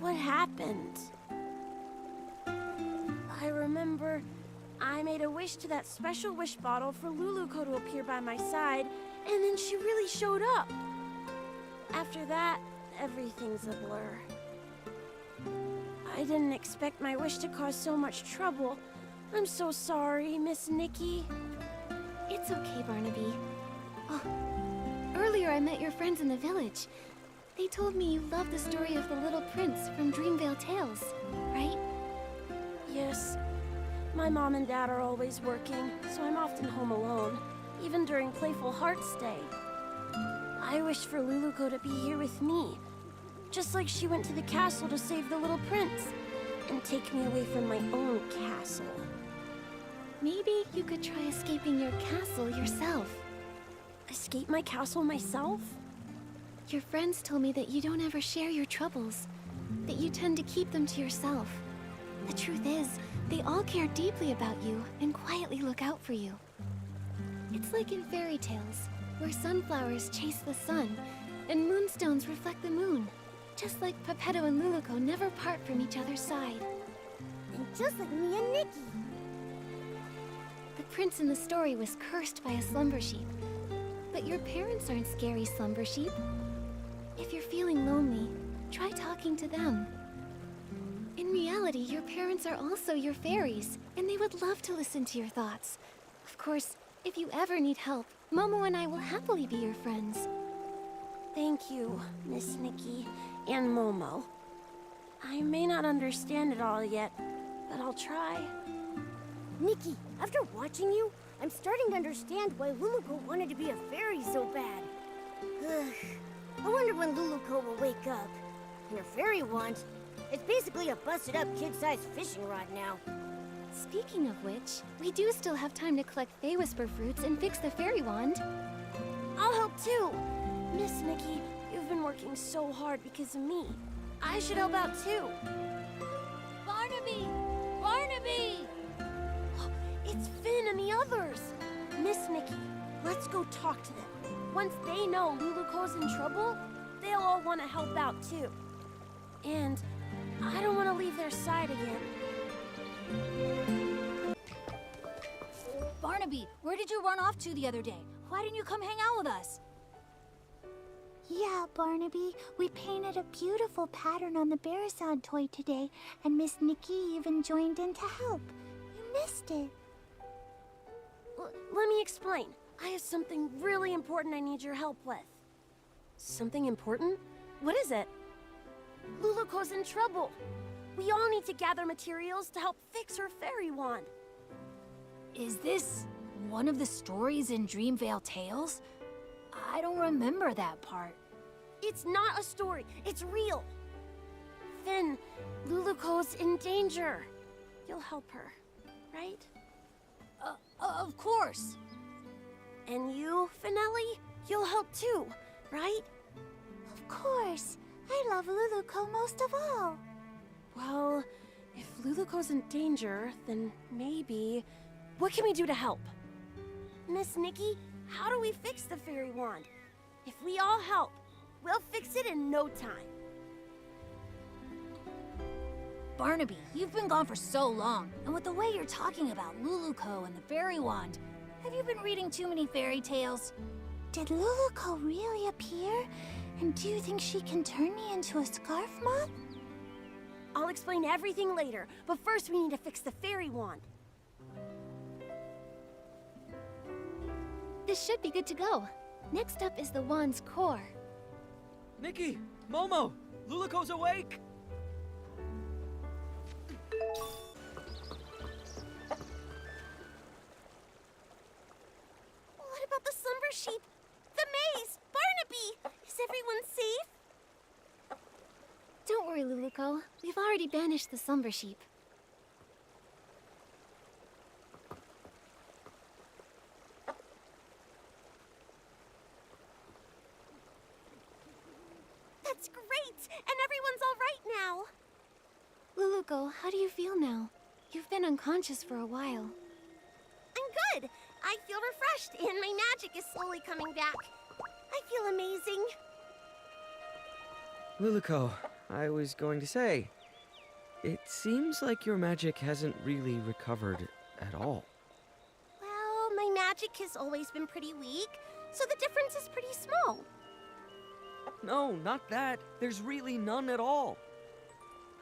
What happened? I remember I made a wish to that special wish bottle for Luluco to appear by my side, and then she really showed up. After that, everything's a blur. I didn't expect my wish to cause so much trouble. I'm so sorry, Miss Nikki. It's okay, Barnaby. Oh, earlier I met your friends in the village. They told me you love the story of the Little Prince from Dreamvale Tales, right? Yes. My mom and dad are always working, so I'm often home alone, even during Playful Hearts Day. I wish for Luluco to be here with me, just like she went to the castle to save the Little Prince, and take me away from my own castle. Maybe you could try escaping your castle yourself. Escape my castle myself? Your friends told me that you don't ever share your troubles, that you tend to keep them to yourself. The truth is, they all care deeply about you and quietly look out for you. It's like in fairy tales, where sunflowers chase the sun, and moonstones reflect the moon. Just like Pepetto and Luluco never part from each other's side. And just like me and Nikki. The prince in the story was cursed by a slumber sheep. But your parents aren't scary slumber sheep. If you're feeling lonely, try talking to them. In reality, your parents are also your fairies, and they would love to listen to your thoughts. Of course, if you ever need help, Momo and I will happily be your friends. Thank you, Miss Nikki and Momo. I may not understand it all yet, but I'll try. Nikki, after watching you, I'm starting to understand why Luluco wanted to be a fairy so bad. Ugh. I wonder when Luluco will wake up. And her fairy wand, it's basically a busted-up kid-sized fishing rod now. Speaking of which, we do still have time to collect Fey Whisper fruits and fix the fairy wand. I'll help too! Miss Nikki, you've been working so hard because of me. I should help out too. Barnaby! Barnaby! It's Finn and the others! Miss Nikki, let's go talk to them. Once they know Luluco's in trouble, they'll all want to help out too. And I don't want to leave their side again. Barnaby, where did you run off to the other day? Why didn't you come hang out with us? Yeah, Barnaby, we painted a beautiful pattern on the Bearson toy today, and Miss Nikki even joined in to help. You missed it. Let me explain. I have something really important I need your help with. Something important? What is it? Luluco's in trouble. We all need to gather materials to help fix her fairy wand. Is this one of the stories in Dreamvale Tales? I don't remember that part. It's not a story. It's real. Finn, Luluco's in danger. You'll help her, right? Of course. And you, Finelli? You'll help too, right? Of course. I love Luluco most of all. Well, if Luluco's in danger, then maybe... What can we do to help? Miss Nikki, how do we fix the fairy wand? If we all help, we'll fix it in no time. Barnaby, you've been gone for so long, and with the way you're talking about Luluco and the fairy wand, have you been reading too many fairy tales? Did Luluco really appear? And do you think she can turn me into a scarf moth? I'll explain everything later, but first we need to fix the fairy wand. This should be good to go. Next up is the wand's core. Nikki! Momo! Luluco's awake! What about the slumber sheep? The already banished the slumber sheep. That's great! And everyone's all right now! Luluko, how do you feel now? You've been unconscious for a while. I'm good! I feel refreshed, and my magic is slowly coming back. I feel amazing. Luluko, I was going to say, it seems like your magic hasn't really recovered at all. Well, my magic has always been pretty weak, so the difference is pretty small. No, not that. There's really none at all.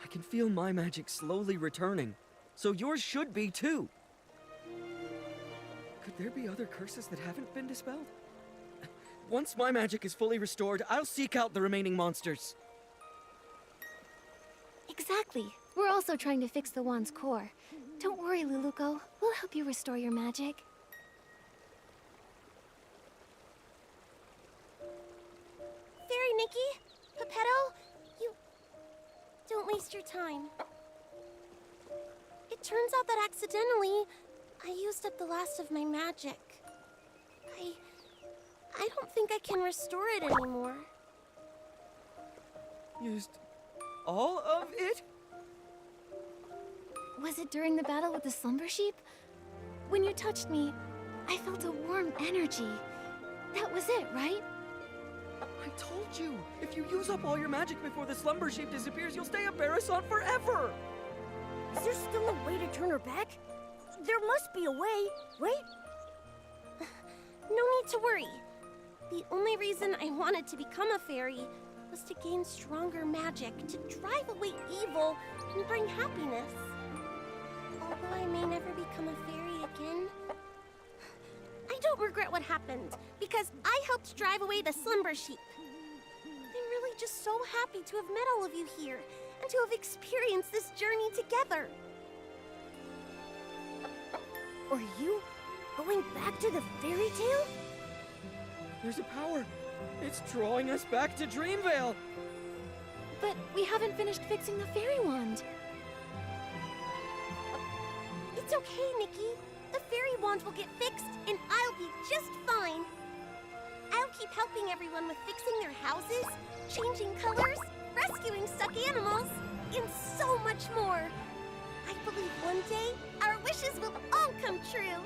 I can feel my magic slowly returning, so yours should be too. Could there be other curses that haven't been dispelled? Once my magic is fully restored, I'll seek out the remaining monsters. Exactly. We're also trying to fix the wand's core. Don't worry, Luluko. We'll help you restore your magic. Fairy Nikki, Pepetto, you... Don't waste your time. It turns out that accidentally, I used up the last of my magic. I don't think I can restore it anymore. Used all of it? Was it during the battle with the slumber sheep? When you touched me, I felt a warm energy. That was it, right? I told you! If you use up all your magic before the slumber sheep disappears, you'll stay a Barasson forever! Is there still a way to turn her back? There must be a way, right? No need to worry. The only reason I wanted to become a fairy was to gain stronger magic, to drive away evil and bring happiness. Although I may never become a fairy again, I don't regret what happened, because I helped drive away the slumber sheep. I'm really just so happy to have met all of you here, and to have experienced this journey together. Are you going back to the fairy tale? There's a power. It's drawing us back to Dreamvale. But we haven't finished fixing the fairy wand. It's okay, Nikki. The fairy wand will get fixed, and I'll be just fine. I'll keep helping everyone with fixing their houses, changing colors, rescuing stuck animals, and so much more. I believe one day our wishes will all come true.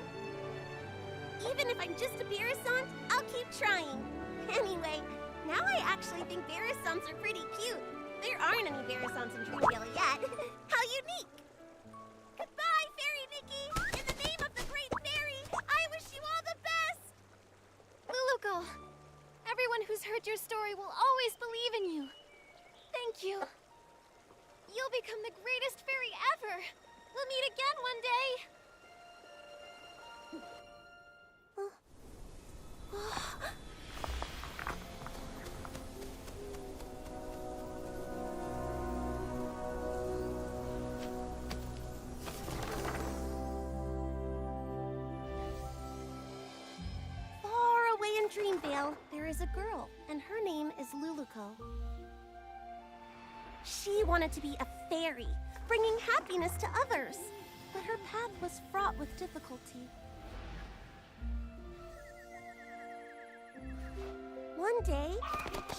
Even if I'm just a Barasson, I'll keep trying. Anyway, now I actually think Barassons are pretty cute. There aren't any Barassons in Dreamvale yet. How unique! Goodbye, Fairy Nikki! In the name of the Great Fairy, I wish you all the best! Luluko, everyone who's heard your story will always believe in you. Thank you. You'll become the greatest fairy ever. We'll meet again one day. Far away in Dreamvale, there is a girl, and her name is Luluko. She wanted to be a fairy, bringing happiness to others, but her path was fraught with difficulty. One day,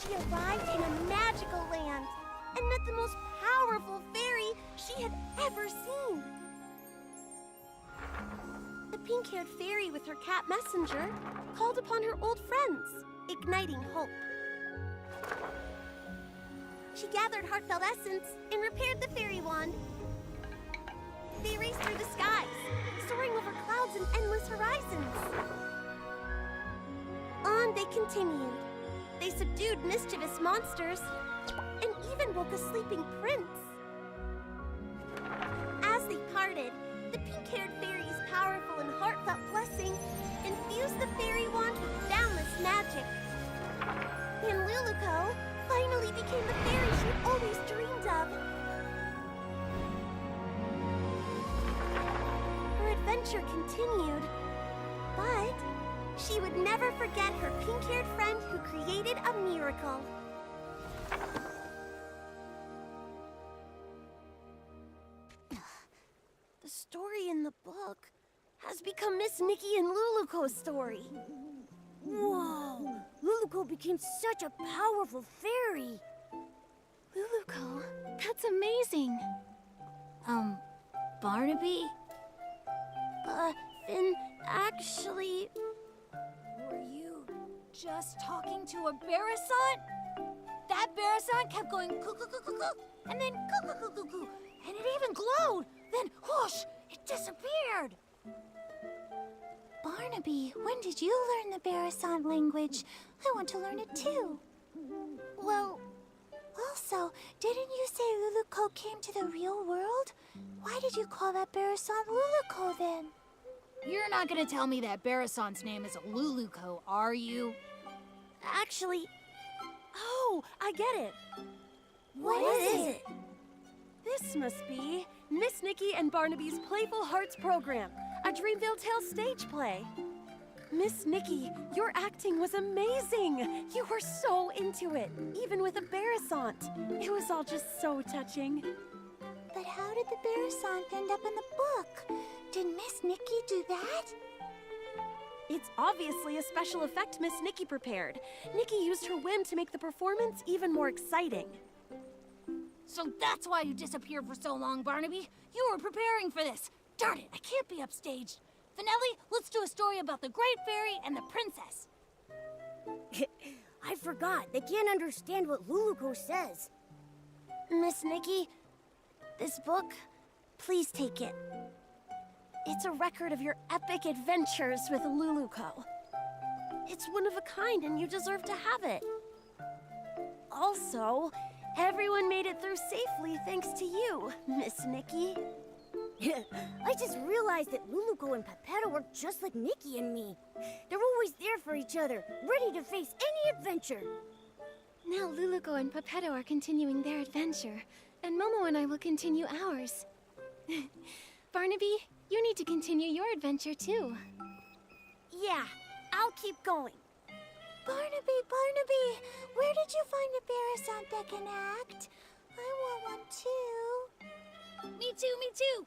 she arrived in a magical land and met the most powerful fairy she had ever seen. The pink-haired fairy with her cat messenger called upon her old friends, igniting hope. She gathered heartfelt essence and repaired the fairy wand. They raced through the skies, soaring over clouds and endless horizons. On they continued. They subdued mischievous monsters and even woke a sleeping prince. As they parted, the pink-haired fairy's powerful and heartfelt blessing infused the fairy wand with boundless magic. And Luluko finally became the fairy she always dreamed of. Her adventure continued, but she would never forget her pink-haired friend who created a miracle. The story in the book has become Miss Nikki and Luluco's story. Whoa! Luluco became such a powerful fairy! Luluco, that's amazing. Barnaby? Finn, actually... Were you just talking to a Barasant? That Barasant kept going coo-coo-coo-coo-coo, and then coo-coo-coo-coo-coo, and it even glowed. Then, whoosh, it disappeared. Barnaby, when did you learn the Barasant language? I want to learn it too. Well, Also, didn't you say Luluco came to the real world? Why did you call that Barasant Luluco then? you're not gonna tell me that Barasant's name is Luluco, are you? Actually... Oh, I get it. What is it? This must be Miss Nikki and Barnaby's Playful Hearts program, a Dreamville Tales stage play. Miss Nikki, your acting was amazing. You were so into it, even with a Barasant. It was all just so touching. But how did the Barasant end up in the book? Did Miss Nikki do that? It's obviously a special effect Miss Nikki prepared. Nikki used her whim to make the performance even more exciting. So that's why you disappeared for so long, Barnaby. You were preparing for this. Darn it, I can't be upstaged. Finelli, let's do a story about the Great Fairy and the Princess. I forgot. They can't understand what Luluco says. Miss Nikki, this book, please take it. It's a record of your epic adventures with Luluco. It's one of a kind and you deserve to have it. Also, everyone made it through safely thanks to you, Miss Nikki. I just realized that Luluco and Papergames are just like Nikki and me. They're always there for each other, ready to face any adventure. now Luluco and Papergames are continuing their adventure, and Momo and I will continue ours. Barnaby, you need to continue your adventure too. Yeah, I'll keep going. Barnaby, where did you find a Barasant that can act? I want one too. Me too, me too.